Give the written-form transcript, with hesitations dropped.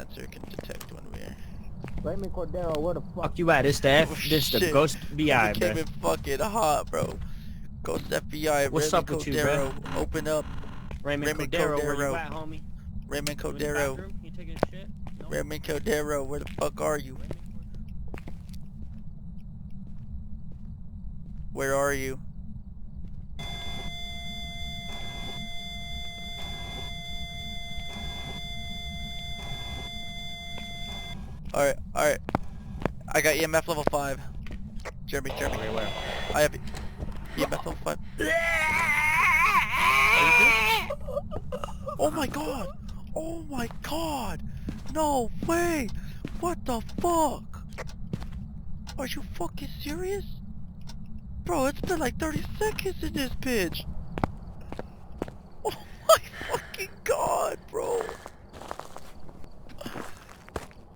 sensor can detect when we're... Raymond Cordero, where the fuck you at? This the Oh, this the shit. Ghost We BI, came bro. in fucking hot, bro. Ghost FBI, What's Raymond up with you, bro? Cordero, open up. Raymond Cordero, where you at, homie? Raymond You in the Cordero. bathroom? You taking a shit? No? Raymond Cordero, where the fuck are you? Where are you? Alright, alright. I got EMF level 5. Jeremy. Where? I have EMF level 5. Oh my god! Oh my god! No way! What the fuck? Are you fucking serious? Bro, it's been like 30 seconds in this bitch! Oh my fucking god, bro!